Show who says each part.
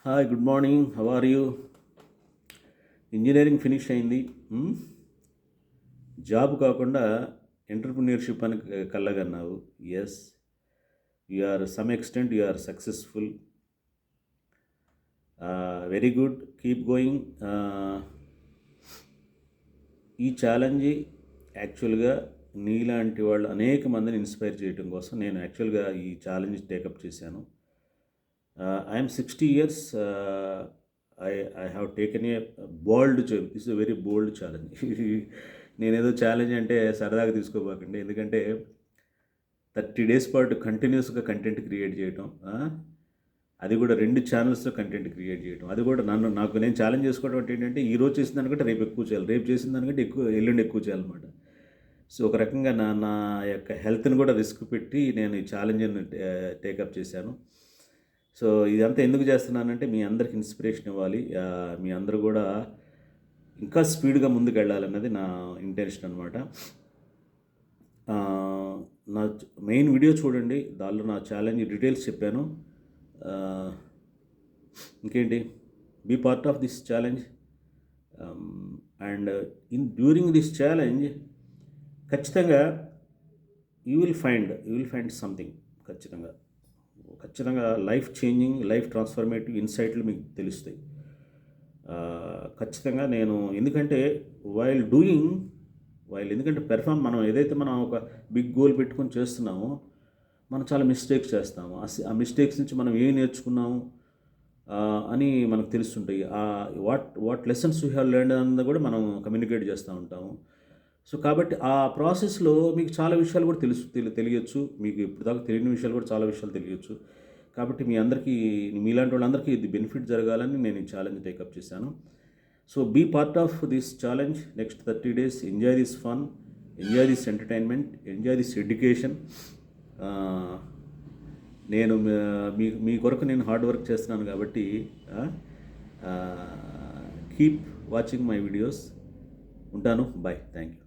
Speaker 1: Hi, good morning. How are you? Engineering finish అయింది. Job కాకుండా entrepreneurship అని కలగన్నావు. Yes, you are some extent you are successful. Very good, keep going. ఈ challenge యాక్చువల్‌గా నీలాంటి వాళ్ళు అనేక మందిని ఇన్స్పైర్ చేయడం కోసం నేను యాక్చువల్‌గా ఈ ఛాలెంజ్ టేకప్ చేశాను. I am 60 years. I have taken a bold challenge. This is a very bold challenge. నేనేదో ఛాలెంజ్ అంటే సరదాగా తీసుకోబాకండి. ఎందుకంటే 30 days పాటు కంటిన్యూస్గా కంటెంట్ క్రియేట్ చేయటం, అది కూడా 2 ఛానల్స్లో కంటెంట్ క్రియేట్ చేయడం, అది కూడా నాకు నేను ఛాలెంజ్ చేసుకోవడం అంటే ఏంటంటే ఈరోజు చేసిన దానికంటే రేపు ఎక్కువ చేయాలి, రేపు చేసిన దానికంటే ఎల్లుండి ఎక్కువ చేయాలన్నమాట. సో ఒక రకంగా నా యొక్క హెల్త్ని కూడా రిస్క్ పెట్టి నేను ఈ ఛాలెంజ్ని టేకప్ చేశాను. సో ఇదంతా ఎందుకు చేస్తున్నానంటే మీ అందరికి ఇన్స్పిరేషన్ ఇవ్వాలి. మీ అందరూ కూడా ఇంకా స్పీడ్గా ముందుకు వెళ్ళాలన్నది నా ఇంటెన్షన్ అనమాట. నా మెయిన్ వీడియో చూడండి, దానిలో నా ఛాలెంజ్ డీటెయిల్స్ చెప్పాను. ఇంకేంటి, be part of this challenge. And during this challenge ఖచ్చితంగా యూ విల్ ఫైండ్ సంథింగ్. ఖచ్చితంగా లైఫ్ చేంజింగ్, లైఫ్ ట్రాన్స్ఫర్మేటివ్ ఇన్సైట్లు మీకు తెలుస్తాయి. ఖచ్చితంగా నేను ఎందుకంటే ఎందుకంటే మనం ఏదైతే మనం ఒక బిగ్ గోల్ పెట్టుకొని చేస్తున్నామో మనం చాలా మిస్టేక్స్ చేస్తాము. ఆ మిస్టేక్స్ నుంచి మనం ఏం నేర్చుకున్నాము అని మనకు తెలుస్తుంటాయి. What lessons you have learned అన్నది కూడా మనం కమ్యూనికేట్ చేస్తూ ఉంటాము. సో కాబట్టి ఆ ప్రాసెస్లో మీకు చాలా విషయాలు కూడా తెలియచ్చు. మీకు ఇప్పుడు దాకా తెలియని విషయాలు కూడా చాలా విషయాలు తెలియచ్చు. కాబట్టి మీలాంటి వాళ్ళందరికీ ఇది బెనిఫిట్ జరగాలని నేను ఈ ఛాలెంజ్ టేకప్ చేశాను. So be part of this challenge. Next 30 days enjoy this fun, enjoy this entertainment, enjoy this education. నేను మీ కొరకు నేను హార్డ్ వర్క్ చేస్తున్నాను కాబట్టి కీప్ వాచింగ్ మై వీడియోస్. ఉంటాను. బాయ్. Thank you.